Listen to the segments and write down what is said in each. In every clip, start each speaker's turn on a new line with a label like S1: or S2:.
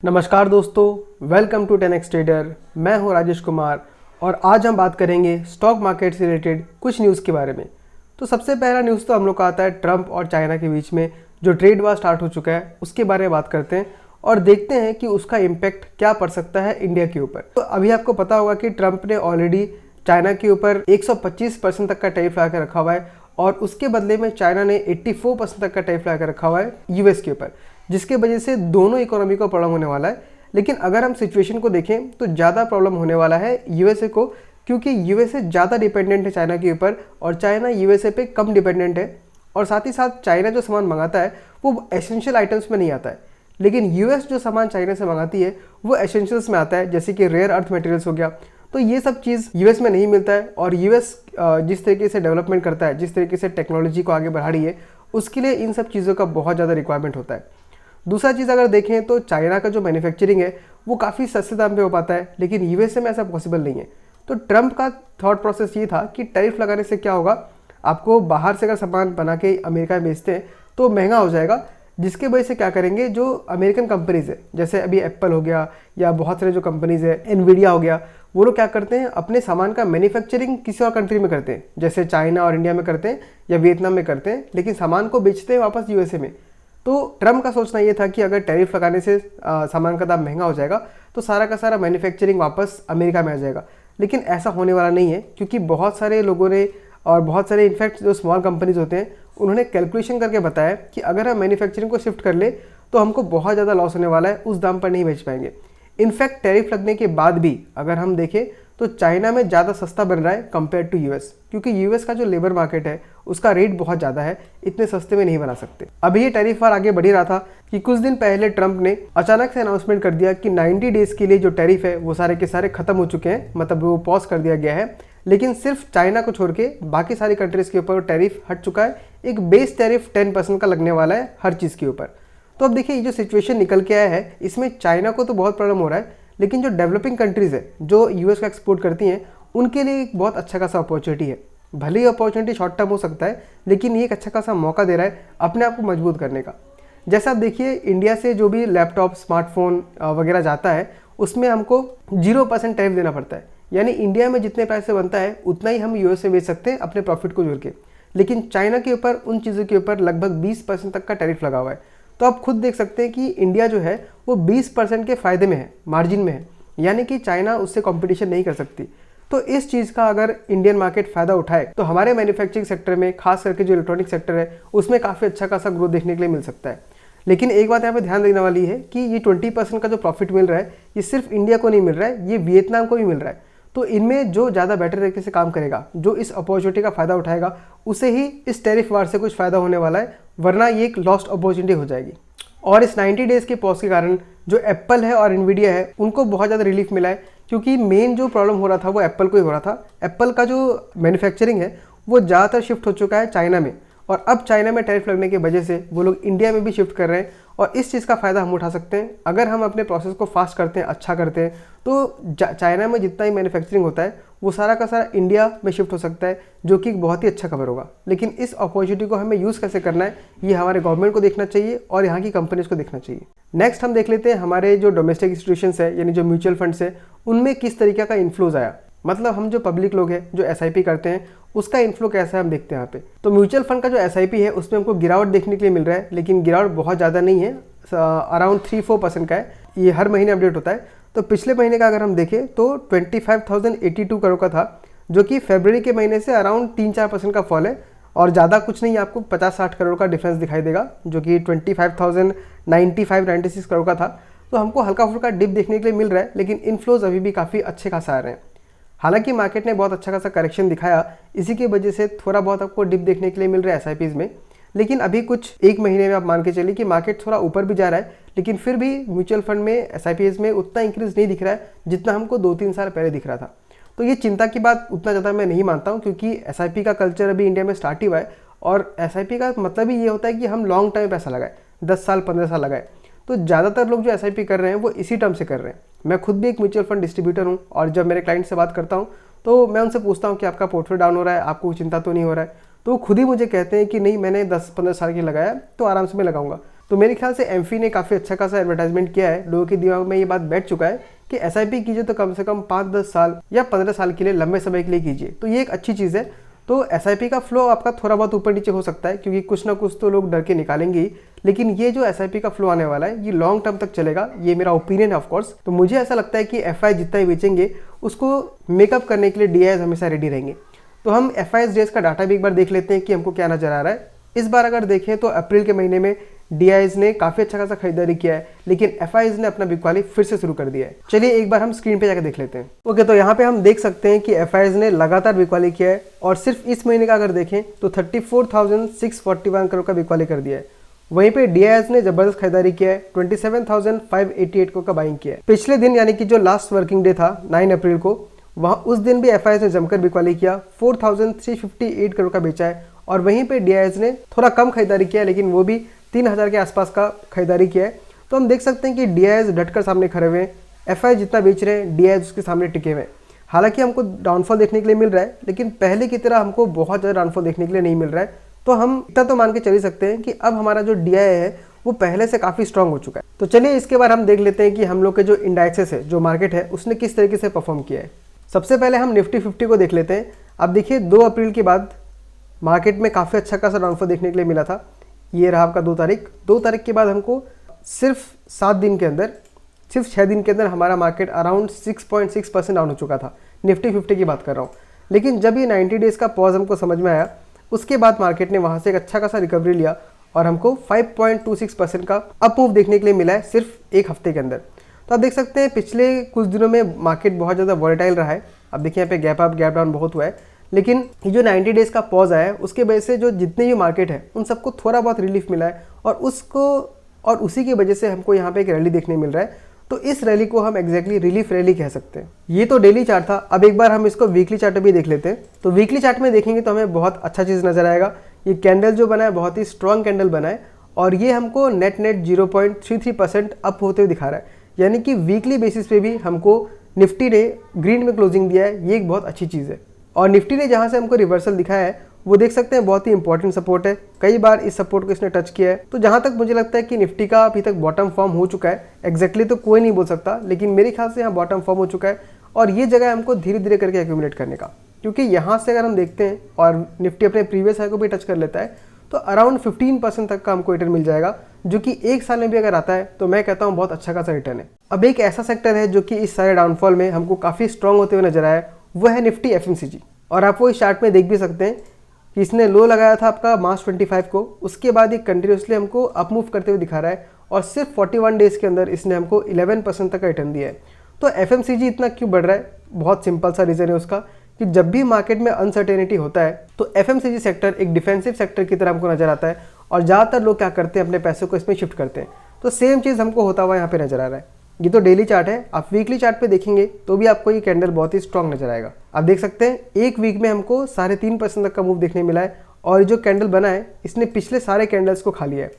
S1: नमस्कार दोस्तों, welcome to 10x trader. मैं हूं राजेश कुमार और आज हम बात करेंगे स्टॉक मार्केट से रिलेटेड कुछ न्यूज़ के बारे में। तो सबसे पहला न्यूज़ तो हम लोग का आता है ट्रंप और चाइना के बीच में जो ट्रेड वार स्टार्ट हो चुका है उसके बारे में बात करते हैं और देखते हैं कि उसका इम्पैक्ट क्या पड़ सकता है इंडिया के ऊपर। तो अभी आपको पता होगा कि ट्रंप ने ऑलरेडी चाइना के ऊपर 125% तक का टैरिफ लगा कर रखा हुआ है और उसके बदले में चाइना ने 84% तक का टैरिफ लगा कर रखा हुआ है यूएस के ऊपर, जिसके वजह से दोनों इकोनॉमी को प्रॉब्लम होने वाला है। लेकिन अगर हम सिचुएशन को देखें तो ज़्यादा प्रॉब्लम होने वाला है यूएसए को, क्योंकि यूएसए ज़्यादा डिपेंडेंट है चाइना के ऊपर और चाइना यूएसए पे कम डिपेंडेंट है। और साथ ही साथ चाइना जो सामान मंगाता है वो एसेंशियल आइटम्स में नहीं आता है, लेकिन यूएस जो सामान चाइना से मंगाती है वो एसेंशियल्स में आता है, जैसे कि रेयर अर्थ मटेरियल्स हो गया। तो ये सब चीज़ यूएस में नहीं मिलता है और यूएस जिस तरीके से डेवलपमेंट करता है, जिस तरीके से टेक्नोलॉजी को आगे बढ़ा रही है, उसके लिए इन सब चीज़ों का बहुत ज़्यादा रिक्वायरमेंट होता है। दूसरा चीज़ अगर देखें तो चाइना का जो मैन्युफैक्चरिंग है वो काफ़ी सस्ते दाम पे हो पाता है, लेकिन यूएसए में ऐसा पॉसिबल नहीं है। तो ट्रंप का थॉट प्रोसेस ये था कि टैरिफ लगाने से क्या होगा, आपको बाहर से अगर सामान बना के अमेरिका में बेचते हैं तो महंगा हो जाएगा, जिसके वजह से क्या करेंगे जो अमेरिकन कंपनीज़ है, जैसे अभी एप्पल हो गया या बहुत सारे जो कंपनीज़ है, एनवीडिया हो गया, वो लोग क्या करते हैं अपने सामान का मैन्युफैक्चरिंग किसी और कंट्री में करते हैं, जैसे चाइना और इंडिया में करते हैं या वियतनाम में करते हैं, लेकिन सामान को बेचते हैं वापस यूएसए में। तो ट्रंप का सोचना ये था कि अगर टैरिफ लगाने से सामान का दाम महंगा हो जाएगा तो सारा का सारा मैन्युफैक्चरिंग वापस अमेरिका में आ जाएगा, लेकिन ऐसा होने वाला नहीं है, क्योंकि बहुत सारे लोगों ने और बहुत सारे इनफैक्ट जो स्मॉल कंपनीज होते हैं उन्होंने कैलकुलेशन करके बताया कि अगर हम मैन्युफैक्चरिंग को शिफ्ट कर ले तो हमको बहुत ज़्यादा लॉस होने वाला है, उस दाम पर नहीं बेच पाएंगे। इनफैक्ट टैरिफ लगने के बाद भी अगर हम देखें तो चाइना में ज़्यादा सस्ता बन रहा है कंपेयर टू यूएस, क्योंकि यूएस का जो लेबर मार्केट है उसका रेट बहुत ज़्यादा है, इतने सस्ते में नहीं बना सकते। अभी ये टैरिफ वार आगे बढ़ ही रहा था कि कुछ दिन पहले ट्रंप ने अचानक से अनाउंसमेंट कर दिया कि 90 डेज़ के लिए जो टैरिफ है वो सारे के सारे खत्म हो चुके हैं, मतलब वो पॉज कर दिया गया है। लेकिन सिर्फ चाइना को छोड़ के बाकी सारी कंट्रीज़ के ऊपर टैरिफ हट चुका है। एक बेस टैरिफ 10% का लगने वाला है हर चीज़ के ऊपर। तो अब देखिए ये जो सिचुएशन निकल के आया है इसमें चाइना को तो बहुत प्रॉब्लम हो रहा है, लेकिन जो डेवलपिंग कंट्रीज़ है जो यूएस का एक्सपोर्ट करती हैं उनके लिए एक बहुत अच्छा खासा अपॉर्चुनिटी है। भले ही अपॉर्चुनिटी शॉर्ट टर्म हो सकता है, लेकिन ये एक अच्छा खासा मौका दे रहा है अपने आप को मजबूत करने का। जैसा आप देखिए इंडिया से जो भी लैपटॉप स्मार्टफोन वगैरह जाता है उसमें हमको 0% टैरिफ देना पड़ता है, यानी इंडिया में जितने पैसे बनता है उतना ही हम यूएस में बेच सकते हैं अपने प्रॉफिट को जोड़ के। लेकिन चाइना के ऊपर उन चीज़ों के ऊपर लगभग 20% तक का टैरिफ लगा हुआ है। तो आप खुद देख सकते हैं कि इंडिया जो है वो 20% के फ़ायदे में है, मार्जिन में है, यानी कि चाइना उससे कंपटीशन नहीं कर सकती। तो इस चीज़ का अगर इंडियन मार्केट फ़ायदा उठाए तो हमारे मैन्युफैक्चरिंग सेक्टर में, खास करके जो इलेक्ट्रॉनिक सेक्टर है उसमें काफ़ी अच्छा खासा ग्रोथ देखने के लिए मिल सकता है। लेकिन एक बात यहाँ पे ध्यान देने वाली है कि ये 20% का जो प्रॉफिट मिल रहा है ये सिर्फ इंडिया को नहीं मिल रहा है, ये वियतनाम को भी मिल रहा है। तो इनमें जो ज़्यादा बेटर तरीके से काम करेगा, जो इस अपॉर्चुनिटी का फ़ायदा उठाएगा, उसे ही इस टैरिफ वार से कुछ फ़ायदा होने वाला है, वरना ये एक लॉस्ट अपॉर्चुनिटी हो जाएगी। और इस 90 डेज़ के पॉज के कारण जो एप्पल है और एनवीडिया है उनको बहुत ज़्यादा रिलीफ मिला है, क्योंकि मेन जो प्रॉब्लम हो रहा था वो एप्पल को ही हो रहा था। एप्पल का जो मैन्युफैक्चरिंग है वो ज़्यादातर शिफ्ट हो चुका है चाइना में, और अब चाइना में टैरिफ लगने की वजह से वो लोग इंडिया में भी शिफ्ट कर रहे हैं, और इस चीज़ का फ़ायदा हम उठा सकते हैं। अगर हम अपने प्रोसेस को फास्ट करते हैं, अच्छा करते हैं, तो चाइना में जितना ही मैन्युफैक्चरिंग होता है वो सारा का सारा इंडिया में शिफ्ट हो सकता है, जो कि एक बहुत ही अच्छा खबर होगा। लेकिन इस अपॉर्चुनिटी को हमें यूज़ कैसे करना है ये हमारे गवर्नमेंट को देखना चाहिए और यहाँ की कंपनीज़ को देखना चाहिए। नेक्स्ट हम देख लेते हैं हमारे जो डोमेस्टिक इंस्टीट्यूशंस है, यानी जो म्यूचुअल फंड्स है, उनमें किस तरीके का इन्फ्लोज आया। मतलब हम जो पब्लिक लोग हैं जो एसआईपी करते हैं उसका इन्फ्लो कैसा है हम देखते हैं यहाँ पे। तो म्यूचुअल फंड का जो एसआईपी है उसमें हमको गिरावट देखने के लिए मिल रहा है, लेकिन गिरावट बहुत ज़्यादा नहीं है, अराउंड 3-4% का है। ये हर महीने अपडेट होता है। तो पिछले महीने का अगर हम देखें तो 25,082 करोड़ का था, जो कि फरवरी के महीने से अराउंड 3-4% का फॉल है, और ज़्यादा कुछ नहीं, आपको 50-60 करोड़ का डिफरेंस दिखाई देगा, जो कि 25,095-96 करोड़ का था। तो हमको हल्का फुल्का डिप देखने के लिए मिल रहा है, लेकिन इनफ्लोज अभी भी काफ़ी अच्छे खासा आ रहे हैं। हालांकि मार्केट ने बहुत अच्छा खासा करेक्शन दिखाया, इसी की वजह से थोड़ा बहुत आपको डिप देखने के लिए मिल रहा है एसआईपीज़ में। लेकिन अभी कुछ एक महीने में आप मान के चलिए कि मार्केट थोड़ा ऊपर भी जा रहा है, लेकिन फिर भी म्यूचुअल फंड में एसआईपीज़ में उतना इंक्रीज़ नहीं दिख रहा है जितना हमको 2-3 साल पहले दिख रहा था। तो ये चिंता की बात उतना ज़्यादा मैं नहीं मानता हूँ, क्योंकि एसआईपी का कल्चर अभी इंडिया में स्टार्ट ही हुआ है, और एसआईपी का मतलब ही ये होता है कि हम लॉन्ग टाइम पैसा लगाए, 10 साल 15 साल लगाए। तो ज़्यादातर लोग जो एसआईपी कर रहे हैं वो इसी टर्म से कर रहे हैं। मैं खुद भी एक म्यूचुअल फंड डिस्ट्रीब्यूटर हूँ, और जब मेरे क्लाइंट से बात करता हूँ तो मैं उनसे पूछता हूँ कि आपका पोर्टफोलियो डाउन हो रहा है, आपको चिंता तो नहीं हो रहा है। तो खुद ही मुझे कहते हैं कि नहीं, मैंने 10-15 साल की लगाया तो आराम से मैं लगाऊंगा। तो मेरे ख्याल से एमफी ने काफ़ी अच्छा खासा एडवर्टाइजमेंट किया है, लोगों के दिमाग में ये बात बैठ चुका है कि एसआईपी कीजिए तो कम से कम 5-10 साल या 15 साल के लिए, लंबे समय के लिए कीजिए। तो ये एक अच्छी चीज़ है। तो एसआईपी का फ्लो आपका थोड़ा बहुत ऊपर नीचे हो सकता है, क्योंकि कुछ ना कुछ तो लोग डर के निकालेंगे ही, लेकिन ये जो एसआईपी का फ्लो आने वाला है ये लॉन्ग टर्म तक चलेगा। ये मेरा ओपिनियन है ऑफकोर्स। तो मुझे ऐसा लगता है कि एफआई जितना ही बेचेंगे उसको मेकअप करने के लिए डीआईएस हमेशा रेडी रहेंगे। तो हम एफआईएस डेज का डाटा भी एक बार देख लेते हैं कि हमको क्या नजर आ रहा है। इस बार अगर देखें तो अप्रैल के महीने में डीआईएस ने काफी अच्छा खासा खरीदारी किया है, लेकिन एफआईएस ने अपना बिकवाली फिर से शुरू कर दिया है। चलिए एक बार हम स्क्रीन पे जाकर देख लेते हैं। ओके, तो यहाँ पे हम देख सकते हैं कि एफआईएस ने लगातार बिकवाली किया है और सिर्फ इस महीने का अगर देखें तो 34,641 करोड़ का बिकवाली कर दिया है। वहीं पे डीआईएस ने जबरदस्त खरीदारी किया है, 27,588 करोड़ का बाइंग किया है। पिछले दिन यानी कि जो लास्ट वर्किंग डे था 9 अप्रैल को, वहाँ उस दिन भी एफआईएस ने जमकर बिकवाली किया, 4,358 करोड़ का बेचा है। और वहीं पे डीआईएस ने थोड़ा कम खरीदारी किया, लेकिन वो भी 3,000 के आसपास का खरीदारी किया है। तो हम देख सकते हैं कि डीआईएस डटकर सामने खड़े हुए हैं, एफआईएस जितना बेच रहे हैं डीआईएस उसके सामने टिके हुए हैं। हालांकि हमको डाउनफॉल देखने के लिए मिल रहा है, लेकिन पहले की तरह हमको बहुत ज़्यादा डाउनफॉल देखने के लिए नहीं मिल रहा है। तो हम इतना तो मान के चल ही सकते हैं कि अब हमारा जो डीआई है वो पहले से काफ़ी स्ट्रांग हो चुका है। तो चलिए इसके बाद हम देख लेते हैं कि हम लोग के जो इंडेक्सेस है, जो मार्केट है, उसने किस तरीके से परफॉर्म किया है। सबसे पहले हम निफ्टी 50 को देख लेते हैं। अब देखिए 2 अप्रैल के बाद मार्केट में काफ़ी अच्छा खासा डाउनफॉल देखने के लिए मिला था। ये रहा आपका 2 तारीख। 2 तारीख के बाद हमको सिर्फ 7 दिन के अंदर, सिर्फ 6 दिन के अंदर हमारा मार्केट अराउंड 6.6% डाउन हो चुका था। निफ्टी 50 की बात कर रहा हूँ। लेकिन जब ये 90 डेज़ का पॉज हमको समझ में आया, उसके बाद मार्केट ने वहाँ से एक अच्छा खासा रिकवरी लिया और हमको 5.26% का अप मूव देखने के लिए मिला है सिर्फ एक हफ्ते के अंदर। तो आप देख सकते हैं पिछले कुछ दिनों में मार्केट बहुत ज़्यादा वॉलेटाइल रहा है। अब देखिए यहाँ पे गैप अप गैप डाउन बहुत हुआ है, लेकिन ये जो 90 डेज़ का पॉज आया है उसके वजह से जो जितने भी मार्केट है उन सबको थोड़ा बहुत रिलीफ मिला है और उसी की वजह से हमको यहाँ पे एक रैली देखने मिल रहा है। तो इस रैली को हम एग्जैक्टली रिलीफ रैली कह सकते हैं। ये तो डेली चार्ट था। अब एक बार हम इसको वीकली चार्ट भी देख लेते हैं। तो वीकली चार्ट में देखेंगे तो हमें बहुत अच्छा चीज़ नजर आएगा। ये कैंडल जो बना है बहुत ही स्ट्रॉन्ग कैंडल बना है और ये हमको नेट 0.33% अप होते हुए दिखा रहा है, यानी कि वीकली बेसिस पे भी हमको निफ्टी ने ग्रीन में क्लोजिंग दिया है। ये एक बहुत अच्छी चीज़ है। और निफ्टी ने जहाँ से हमको रिवर्सल दिखाया है वो देख सकते हैं बहुत ही इंपॉर्टेंट सपोर्ट है। कई बार इस सपोर्ट को इसने टच किया है। तो जहाँ तक मुझे लगता है कि निफ्टी का अभी तक बॉटम फॉर्म हो चुका है। एग्जैक्टली तो कोई नहीं बोल सकता, लेकिन मेरे ख्याल से यहाँ बॉटम फॉर्म हो चुका है और ये जगह हमको धीरे धीरे करके एक्यूमुलेट करने का, क्योंकि यहाँ से अगर हम देखते हैं और निफ्टी अपने प्रीवियस हाई को भी टच कर लेता है तो अराउंड 15% तक का हमको रिटर्न मिल जाएगा, जो कि एक साल में भी अगर आता है तो मैं कहता हूँ बहुत अच्छा खासा रिटर्न है। अब एक ऐसा सेक्टर है जो कि इस सारे डाउनफॉल में हमको काफ़ी स्ट्रॉन्ग होते हुए नजर आया, वो है निफ्टी एफएमसीजी। और आप वो इस चार्ट में देख भी सकते हैं कि इसने लो लगाया था आपका मार्च 25 को, उसके बाद ये कंटिन्यूसली हमको अप मूव करते हुए दिखा रहा है और सिर्फ 41 डेज़ के अंदर इसने हमको 11% तक का रिटर्न दिया है। तो एफएमसीजी इतना क्यों बढ़ रहा है? बहुत सिंपल सा रीज़न है उसका कि जब भी मार्केट में अनसर्टेनिटी होता है तो एफएमसीजी सेक्टर एक डिफेंसिव सेक्टर की तरह हमको नजर आता है और ज़्यादातर लोग क्या करते हैं, अपने पैसों को इसमें शिफ्ट करते हैं। तो सेम चीज़ हमको होता हुआ यहाँ पे नजर आ रहा है। ये तो डेली चार्ट है। आप वीकली चार्ट पे देखेंगे तो भी आपको ये कैंडल बहुत ही स्ट्रांग नजर आएगा। आप देख सकते हैं एक वीक में हमको 3.5% तक का मूव देखने मिला है और जो कैंडल बना है इसने पिछले सारे कैंडल्स को खा लिया है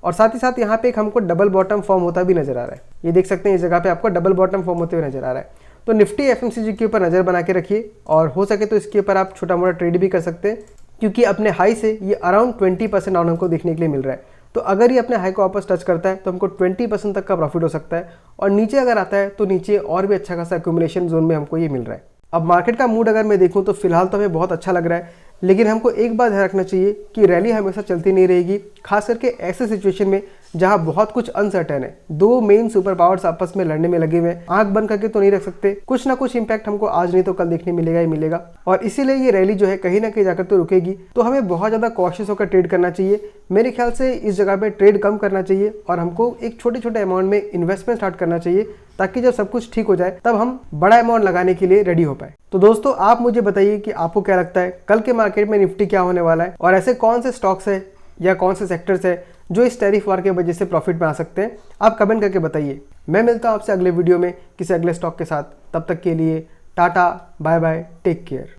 S1: और साथ ही साथ यहाँ पे एक हमको डबल बॉटम फॉर्म होता भी नजर आ रहा है। ये देख सकते हैं इस जगह पे आपको डबल बॉटम फॉर्म होते हुए नजर आ रहा है। तो निफ्टी एफएमसीजी के ऊपर नज़र बना के रखिए और हो सके तो इसके ऊपर आप छोटा मोटा ट्रेड भी कर सकते हैं, क्योंकि अपने हाई से ये अराउंड 20% डाउन हमको देखने के लिए मिल रहा है। तो अगर ये अपने हाई को वापस टच करता है तो हमको 20% तक का प्रॉफिट हो सकता है और नीचे अगर आता है तो नीचे और भी अच्छा खासा एक्यूमुलेशन जोन में हमको ये मिल रहा है। अब मार्केट का मूड अगर मैं देखूं तो फिलहाल तो हमें बहुत अच्छा लग रहा है, लेकिन हमको एक बात ध्यान रखना चाहिए कि रैली हमेशा चलती नहीं रहेगी, खास करके ऐसे सिचुएशन में जहां बहुत कुछ अनसर्टेन है। 2 मेन सुपर पावर्स आपस में लड़ने में लगे हुए हैं, आंख बंद करके तो नहीं रख सकते। कुछ ना कुछ इंपैक्ट हमको आज नहीं तो कल देखने मिलेगा ही मिलेगा और इसीलिए ये रैली जो है कहीं ना कहीं जाकर तो रुकेगी। तो हमें बहुत ज़्यादा कॉशियस होकर ट्रेड करना चाहिए। मेरे ख्याल से इस जगह पे ट्रेड कम करना चाहिए और हमको एक छोटे छोटे अमाउंट में इन्वेस्टमेंट स्टार्ट करना चाहिए, ताकि जब सब कुछ ठीक हो जाए तब हम बड़ा अमाउंट लगाने के लिए रेडी हो पाए। तो दोस्तों आप मुझे बताइए कि आपको क्या लगता है कल के मार्केट में निफ्टी क्या होने वाला है और ऐसे कौन से स्टॉक्स है या कौन से सेक्टर्स है जो इस टैरिफ वार के वजह से प्रॉफिट में आ सकते हैं। आप कमेंट करके बताइए। मैं मिलता हूं आपसे अगले वीडियो में किसी अगले स्टॉक के साथ। तब तक के लिए tata, bye bye, take care.